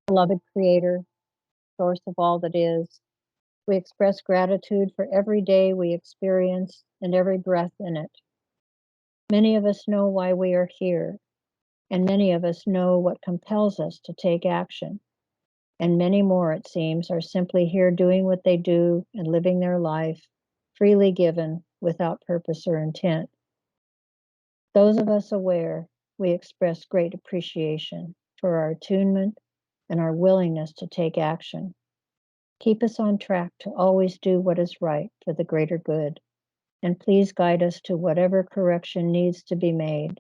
Beloved Creator, source of all that is, we express gratitude for every day we experience and every breath in it. Many of us know why we are here, and many of us know what compels us to take action. And many more, it seems, are simply here doing what they do and living their life, freely given, without purpose or intent. Those of us aware, we express great appreciation for our attunement and our willingness to take action. Keep us on track to always do what is right for the greater good, and please guide us to whatever correction needs to be made.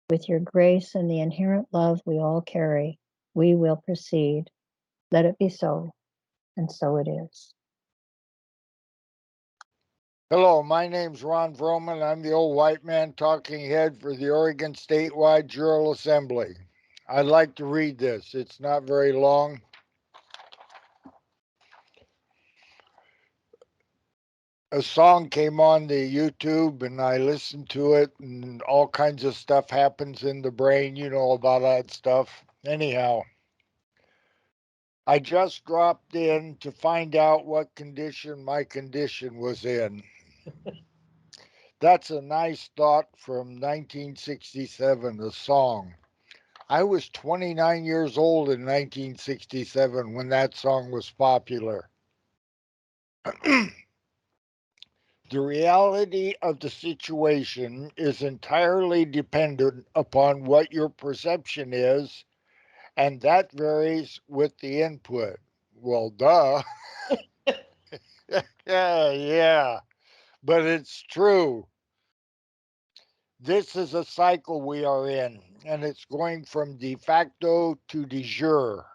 With your grace and the inherent love we all carry, we will proceed. Let it be so, and so it is. Hello, my name's Ron Vroman. I'm the old white man talking head for the Oregon Statewide Jural Assembly. I'd like to read this. It's not very long. A song came on the YouTube and I listened to it, and all kinds of stuff happens in the brain. You know about that stuff. Anyhow, I just dropped in to find out what condition my condition was in. That's a nice thought from 1967, a song. I was 29 years old in 1967 when that song was popular. The reality of the situation is entirely dependent upon what your perception is, and that varies with the input. Well, duh. Yeah, but it's true. This is a cycle we are in, and it's going from de facto to de jure.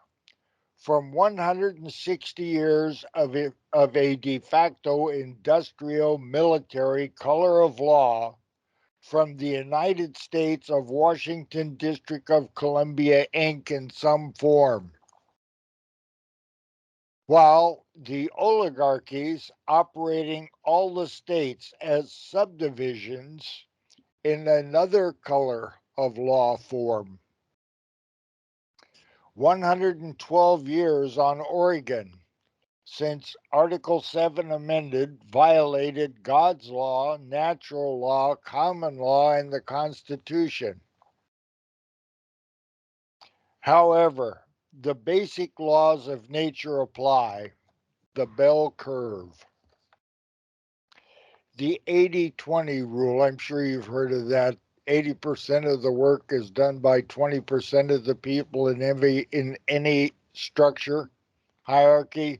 From 160 years of a de facto industrial military color of law from the United States of Washington District of Columbia, Inc., in some form, while the oligarchies operating all the states as subdivisions in another color of law form. 112 years on Oregon since Article 7 amended violated God's law, natural law, common law, and the Constitution. However, the basic laws of nature apply, the bell curve. The 80-20 rule, I'm sure you've heard of that. 80% of the work is done by 20% of the people in any structure, hierarchy.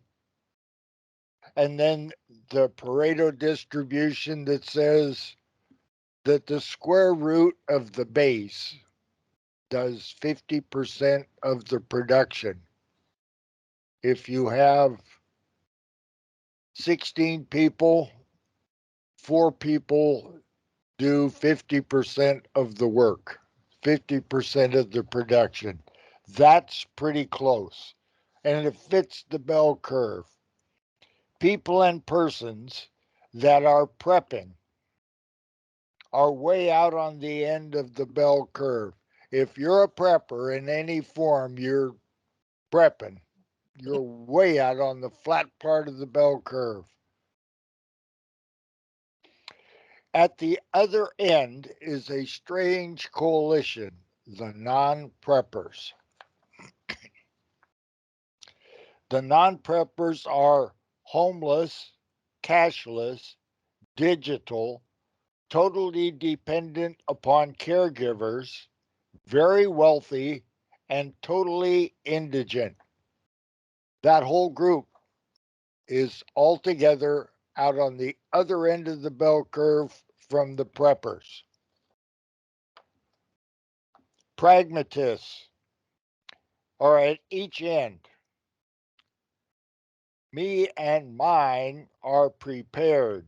And then the Pareto distribution that says that the square root of the base does 50% of the production. If you have 16 people, 4 people do 50% of the work, 50% of the production. That's pretty close. And it fits the bell curve. People and persons that are prepping are way out on the end of the bell curve. If you're a prepper in any form, you're prepping. You're way out on the flat part of the bell curve. At the other end is a strange coalition, the non-preppers. The non-preppers are homeless, cashless, digital, totally dependent upon caregivers, very wealthy, and totally indigent. That whole group is altogether out on the other end of the bell curve from the preppers. Pragmatists are at each end. Me and mine are prepared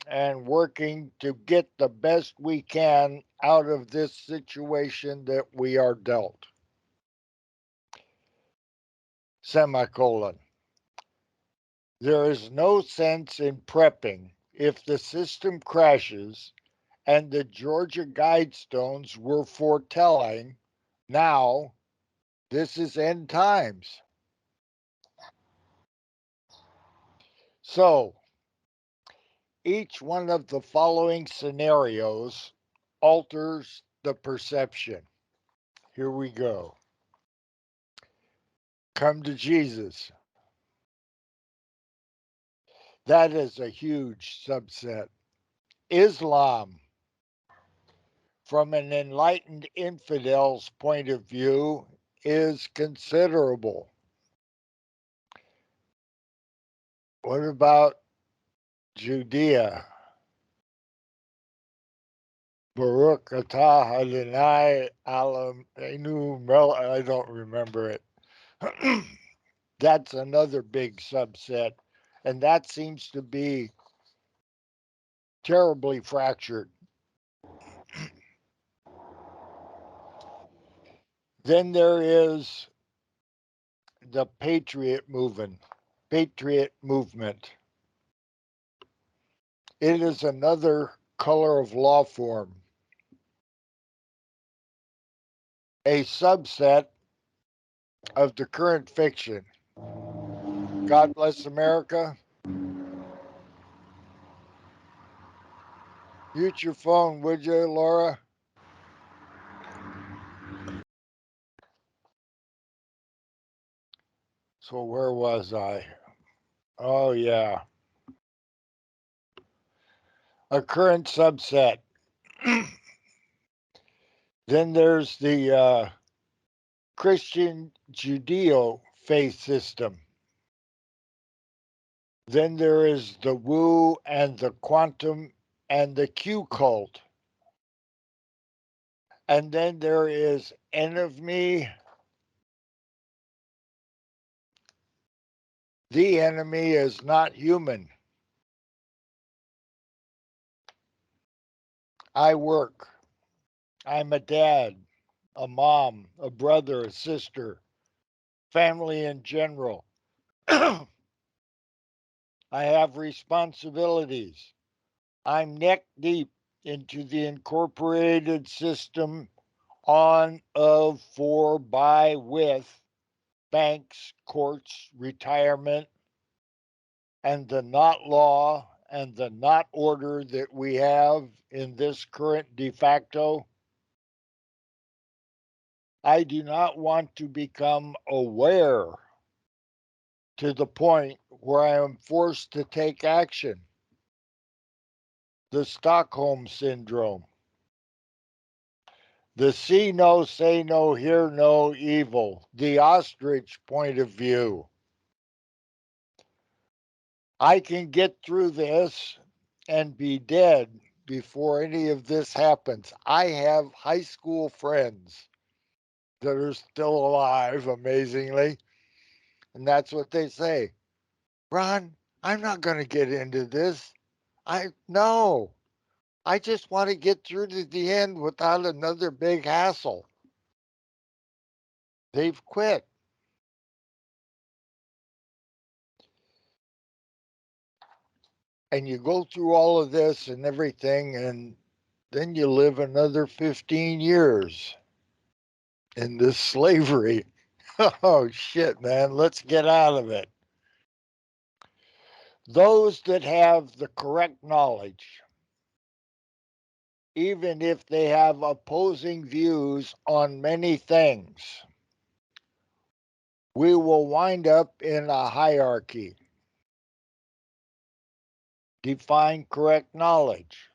and working to get the best we can out of this situation that we are dealt. Semicolon. There is no sense in prepping if the system crashes, and the Georgia Guidestones were foretelling now This is end times. So, each one of the following scenarios alters the perception. Here we go. Come to Jesus. That is a huge subset. Islam, from an enlightened infidel's point of view, is considerable. What about Judea? Baruch atah Adonai Eloheinu melech. I don't remember it. That's another big subset, and that seems to be terribly fractured. Then there is the Patriot movement. It is another color of law form, a subset of the current fiction. God bless America. Mute your phone, would you, Laura? So where was I? Oh yeah, a current subset. Then there's the Christian Judeo faith system. Then there is the woo and the quantum and the Q cult. And then there is enemy. The enemy is not human. I work. I'm a dad, a mom, a brother, a sister, family in general. I have responsibilities. I'm neck deep into the incorporated system on, of, for, by, with banks, courts, retirement, and the not law and the not order that we have in this current de facto. I do not want to become aware to the point where I am forced to take action. The Stockholm Syndrome. The see no, say no, hear no evil. The ostrich point of view. I can get through this and be dead before any of this happens. I have high school friends that are still alive, amazingly. And that's what they say. Ron, I'm not going to get into this. No, I just want to get through to the end without another big hassle. They've quit. And you go through all of this and everything, and then you live another 15 years in this slavery. Oh, shit, man. Let's get out of it. Those that have the correct knowledge, even if they have opposing views on many things, we will wind up in a hierarchy. Define correct knowledge.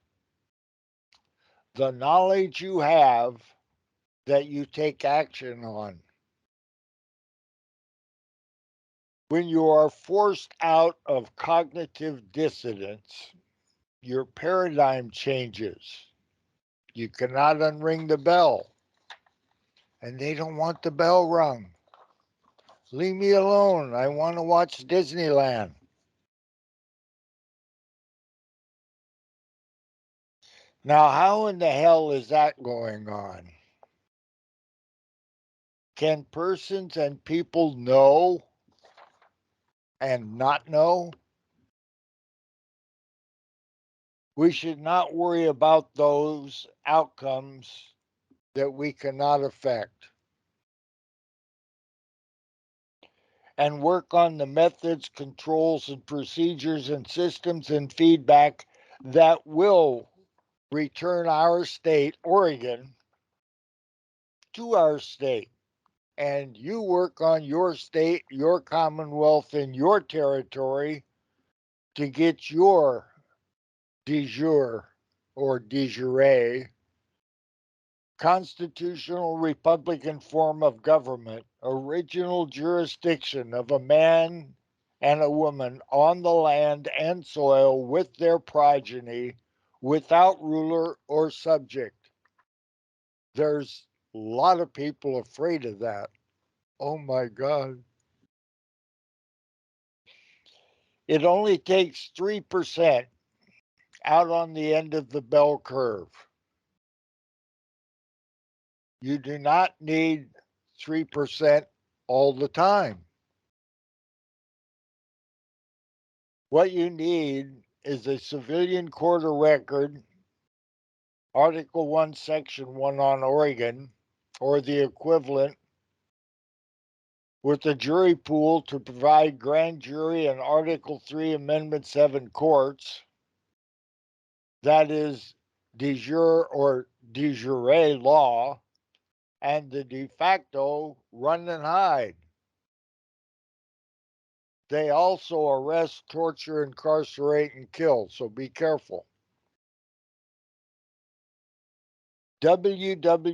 The knowledge you have that you take action on. When you are forced out of cognitive dissonance, your paradigm changes. You cannot unring the bell, and they don't want the bell rung. Leave me alone. I want to watch Disneyland. Now, how in the hell is that going on? Can persons and people know and not know? We should not worry about those outcomes that we cannot affect. and work on the methods, controls, and procedures and systems and feedback that will return our state, Oregon, to our state. And you work on your state, your commonwealth, and your territory to get your de jure or de jure constitutional republican form of government, original jurisdiction of a man and a woman on the land and soil with their progeny, without ruler or subject. There's a lot of people afraid of that. Oh my God. It only takes 3% out on the end of the bell curve. You do not need 3% all the time. What you need is a civilian court of record, Article 1, Section 1 on Oregon, or the equivalent, with a jury pool to provide grand jury and Article 3, Amendment 7 courts, that is de jure or de jure law, and the de facto run and hide. They also arrest, torture, incarcerate, and kill, so be careful. www.orsja.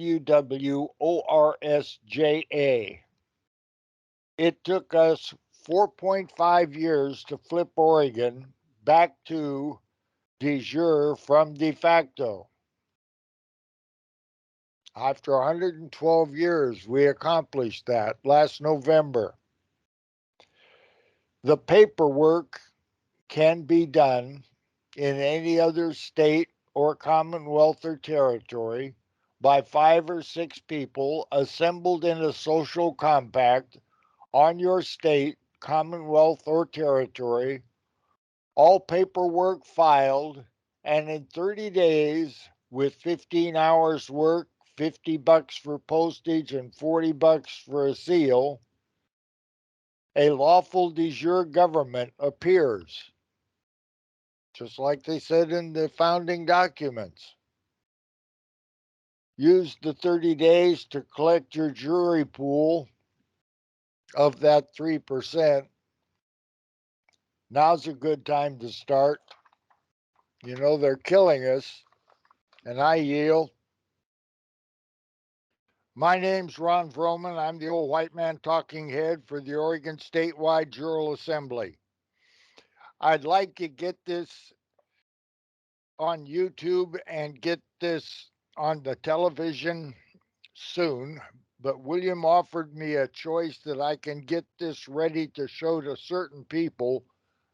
It took us 4.5 years to flip Oregon back to de jure from de facto. After 112 years, we accomplished that last November. The paperwork can be done in any other state or commonwealth or territory by 5 or 6 people assembled in a social compact on your state, commonwealth, or territory, all paperwork filed, and in 30 days, with 15 hours work, $50 for postage, and $40 for a seal, a lawful de jure government appears, just like they said in the founding documents. Use the 30 days to collect your jury pool of that 3%. Now's a good time to start. You know, they're killing us, and I yield. My name's Ron Vroman. I'm the old white man talking head for the Oregon Statewide Jural Assembly. I'd like to get this on YouTube and get this on the television soon, but William offered me a choice that I can get this ready to show to certain people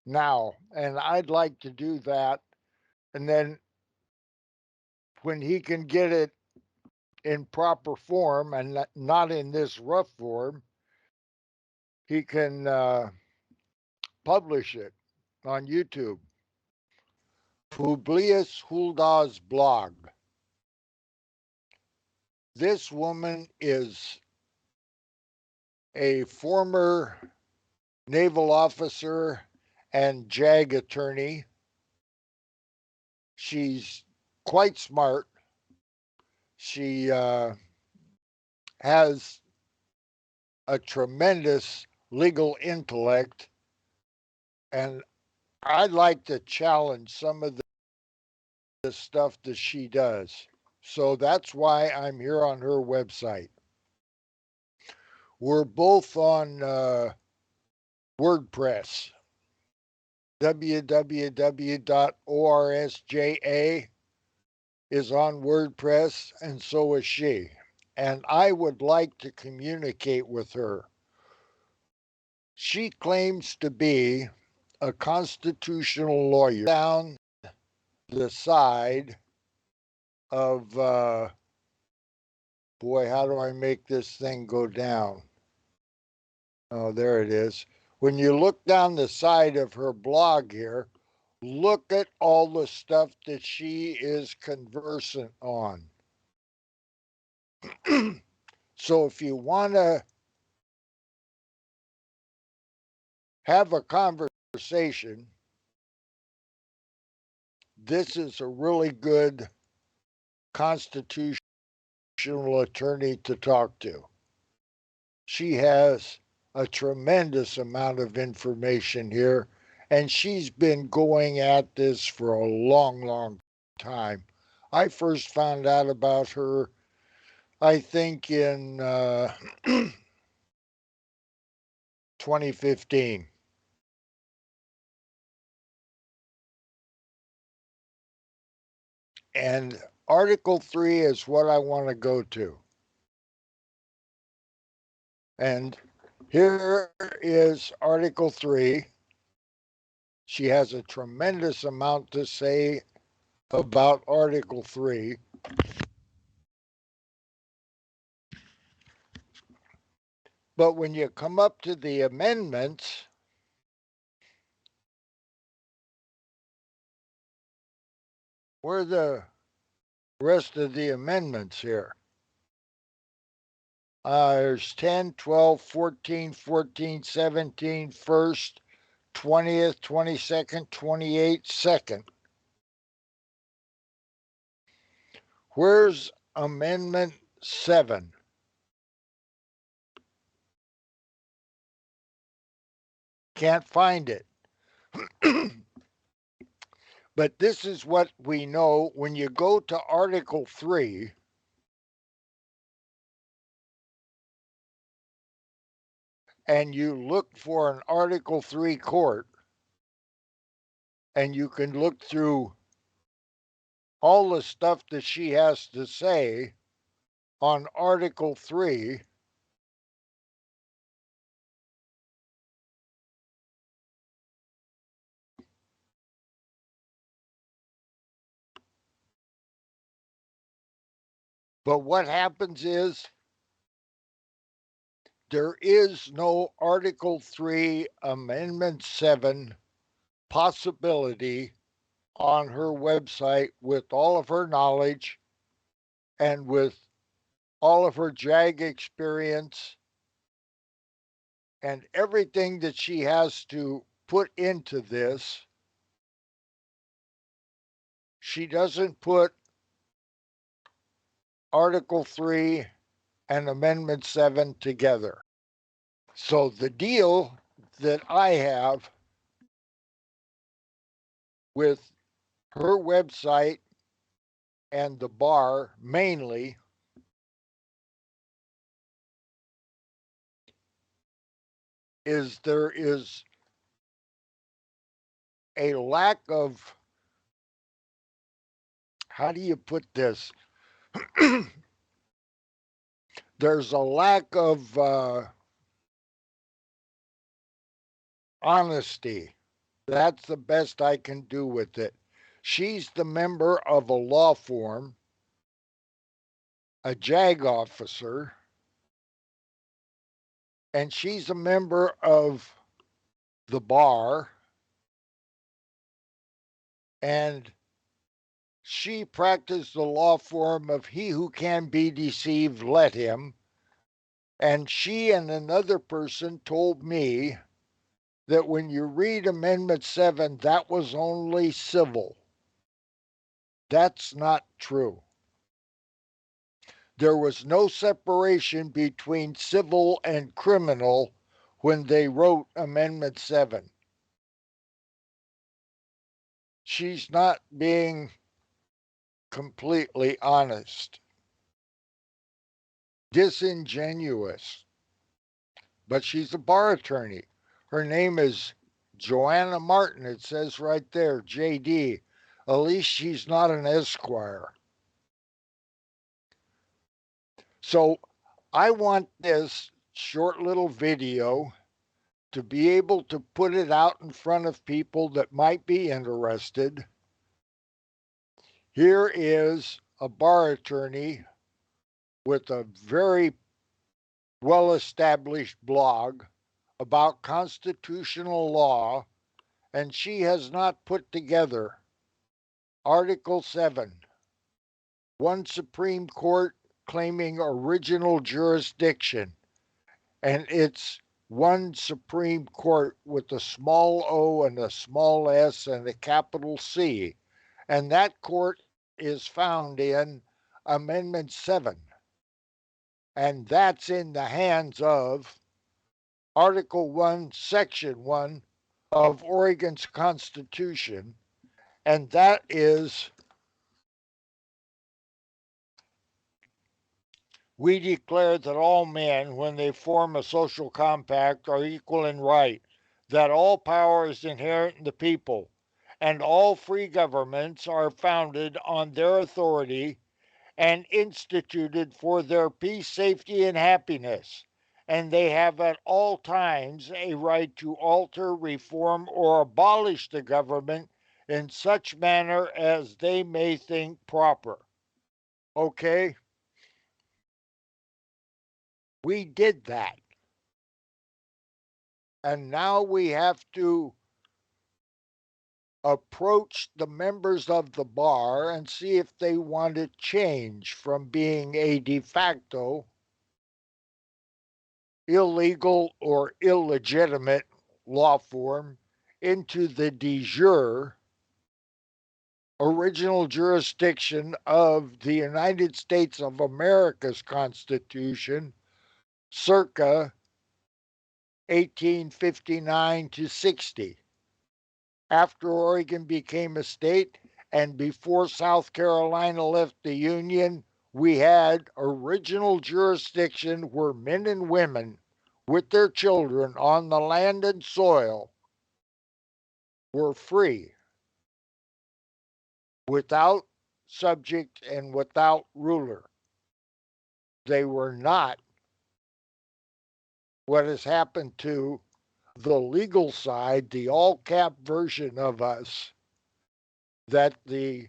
now, and I'd like to do that. And then when he can get it in proper form and not in this rough form, he can publish it on YouTube. Publius Huldah's blog. This woman is a former naval officer and JAG attorney. She's quite smart. She has a tremendous legal intellect, and I'd like to challenge some of the stuff that she does. So that's why I'm here on her website. We're both on WordPress. www.orsja is on WordPress, and so is she. And I would like to communicate with her. She claims to be a constitutional lawyer down the side of, boy, how do I make this thing go down? Oh, there it is. When you look down the side of her blog here, look at all the stuff that she is conversant on. So if you want to have a conversation. This is a really good constitutional attorney to talk to. She has a tremendous amount of information here, and she's been going at this for a long, long time. I first found out about her, I think, in 2015. And Article 3 is what I want to go to. And here is Article 3. She has a tremendous amount to say about Article 3. But when you come up to the amendments, where are the rest of the amendments here? There's 10, 12, 14, 14, 17, 1st, 20th, 22nd, 28th, 2nd. Where's Amendment 7? Can't find it. But this is what we know when you go to Article 3. And you look for an Article 3 court, and you can look through all the stuff that she has to say on Article 3. But what happens is there is no Article 3 Amendment 7 possibility on her website with all of her knowledge and with all of her JAG experience and everything that she has to put into this. She doesn't put Article 3 and Amendment 7 together. So the deal that I have with her website and the bar mainly is there is a lack of, how do you put this? There's a lack of honesty. That's the best I can do with it. She's the member of a law firm, a JAG officer, and she's a member of the bar, and she practiced the law form of he who can be deceived, let him. And she and another person told me that when you read Amendment 7, that was only civil. That's not true. There was no separation between civil and criminal when they wrote Amendment 7. She's not being completely honest. Disingenuous. But she's a bar attorney. Her name is Joanna Martin. It says right there, JD. At least she's not an Esquire. So I want this short little video to be able to put it out in front of people that might be interested. Here is a bar attorney with a very well-established blog about constitutional law, and she has not put together Article 7, one Supreme Court claiming original jurisdiction, and it's one Supreme Court with a small o and a small s and a capital C. And that court is found in Amendment 7. And that's in the hands of Article 1, Section 1 of Oregon's Constitution. And that is, we declare that all men, when they form a social compact, are equal in right, that all power is inherent in the people, and all free governments are founded on their authority and instituted for their peace, safety, and happiness. And they have at all times a right to alter, reform, or abolish the government in such manner as they may think proper. Okay? We did that. And now we have to approach the members of the bar and see if they want to change from being a de facto illegal or illegitimate law form into the de jure original jurisdiction of the United States of America's Constitution circa 1859 to 60. After Oregon became a state and before South Carolina left the Union, we had original jurisdiction where men and women with their children on the land and soil were free, without subject and without ruler. They were not what has happened to the legal side, the all cap version of us that the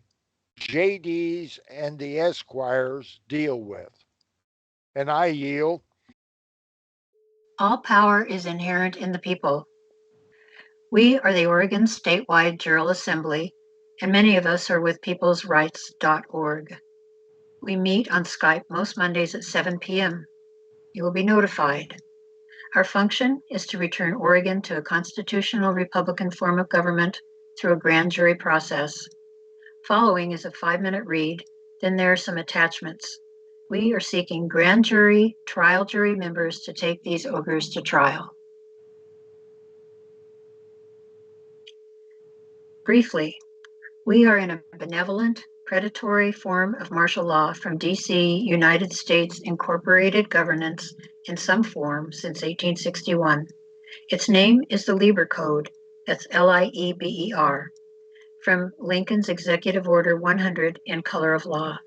JDs and the Esquires deal with. And I yield. All power is inherent in the people. We are the Oregon Statewide Jural Assembly, and many of us are with peoplesrights.org. We meet on Skype most Mondays at 7 p.m. You will be notified. Our function is to return Oregon to a constitutional Republican form of government through a grand jury process. Following is a 5-minute read, then there are some attachments. We are seeking grand jury, trial jury members to take these ogres to trial. Briefly, we are in a benevolent, predatory form of martial law from D.C., United States Incorporated governance in some form since 1861. Its name is the Lieber Code, that's Lieber, from Lincoln's Executive Order 100 in color of law.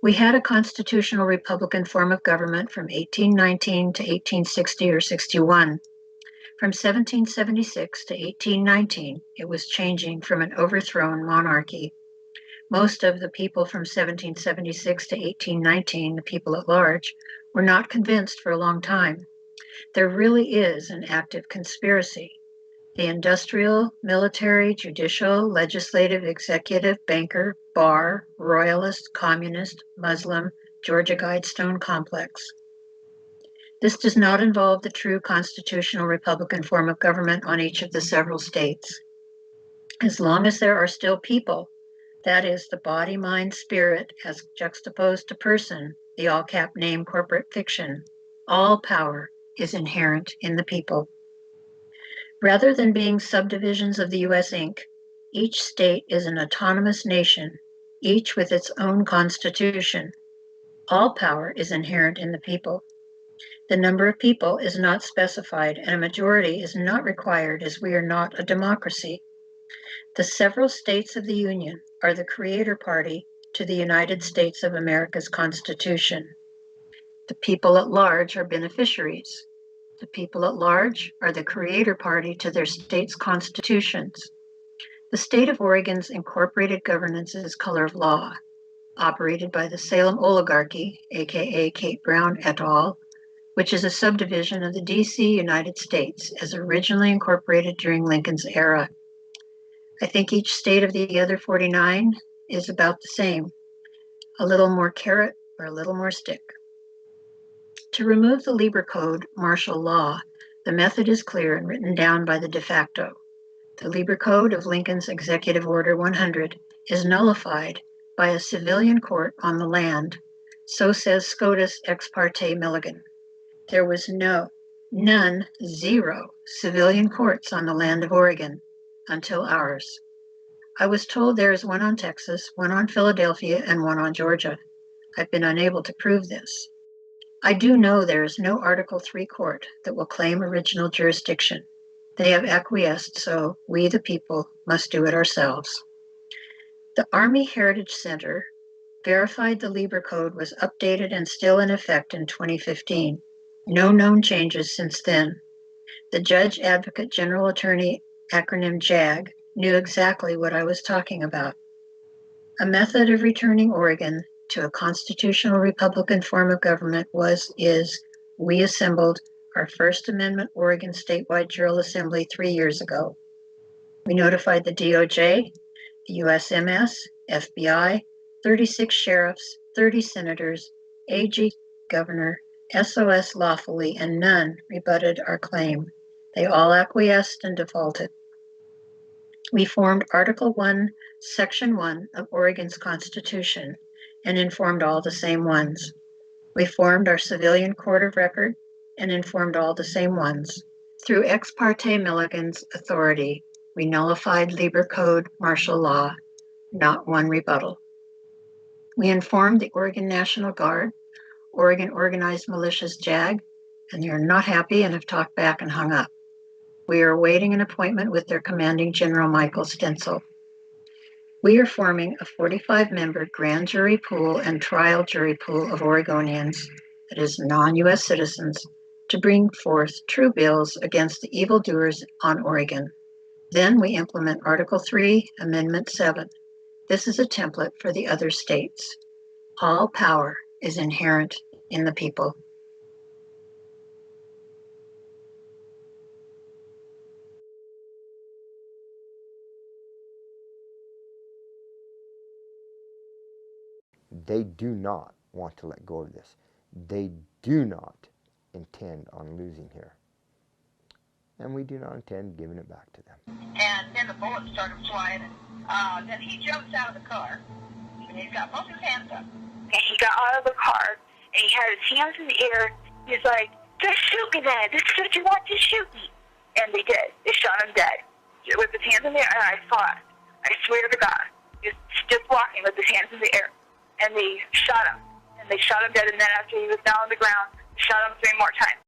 We had a constitutional Republican form of government from 1819 to 1860 or 61. From 1776 to 1819, it was changing from an overthrown monarchy. Most of the people from 1776 to 1819, the people at large, were not convinced for a long time. There really is an active conspiracy. The industrial, military, judicial, legislative, executive, banker, bar, royalist, communist, Muslim, Georgia Guidestone complex. This does not involve the true constitutional Republican form of government on each of the several states. As long as there are still people, that is, the body, mind, spirit, as juxtaposed to person, the all-cap name corporate fiction, all power is inherent in the people. Rather than being subdivisions of the U.S. Inc., each state is an autonomous nation, each with its own constitution. All power is inherent in the people. The number of people is not specified, and a majority is not required, as we are not a democracy. The several states of the Union are the creator party to the United States of America's Constitution. The people at large are beneficiaries. The people at large are the creator party to their state's constitutions. The state of Oregon's incorporated governance is color of law, operated by the Salem oligarchy, aka Kate Brown et al., which is a subdivision of the D.C. United States as originally incorporated during Lincoln's era. I think each state of the other 49 is about the same, a little more carrot or a little more stick. To remove the Lieber Code, martial law, The method is clear and written down by the de facto. The Lieber Code of Lincoln's Executive Order 100 is nullified by a civilian court on the land. So says SCOTUS ex parte Milligan. There was zero civilian courts on the land of Oregon until ours. I was told there is one on Texas, one on Philadelphia, and one on Georgia. I've been unable to prove this. I do know there is no Article 3 court that will claim original jurisdiction. They have acquiesced, so we, the people, must do it ourselves. The Army Heritage Center verified the Lieber Code was updated and still in effect in 2015. No known changes since then. The Judge Advocate General Attorney, acronym JAG, knew exactly what I was talking about. A method of returning Oregon to a constitutional Republican form of government we assembled our First Amendment Oregon Statewide Jural Assembly 3 years ago. We notified the DOJ, the USMS, FBI, 36 sheriffs, 30 senators, AG, governor, SOS lawfully, and none rebutted our claim. They all acquiesced and defaulted. We formed Article 1, Section 1 of Oregon's Constitution and informed all the same ones. We formed our civilian court of record and informed all the same ones. Through ex parte Milligan's authority, we nullified Lieber Code martial law, not one rebuttal. We informed the Oregon National Guard, Oregon Organized Militias JAG, and they are not happy and have talked back and hung up. We are awaiting an appointment with their commanding General Michael Stencil. We are forming a 45-member grand jury pool and trial jury pool of Oregonians, that is, non-U.S. citizens, to bring forth true bills against the evildoers on Oregon. Then we implement Article 3, Amendment 7. This is a template for the other states. All power is inherent in the people. They do not want to let go of this. They do not intend on losing here. And we do not intend giving it back to them. And then the bullets started flying. Then he jumps out of the car, and he's got both his hands up. And he got out of the car, and he had his hands in the air. He's like, just shoot me then. This is what you want, to shoot me. And they did. They shot him dead. With his hands in the air, and I saw it. I swear to God. He was just walking with his hands in the air. And they shot him. And they shot him dead, and then after he was down on the ground, they shot him 3 more times.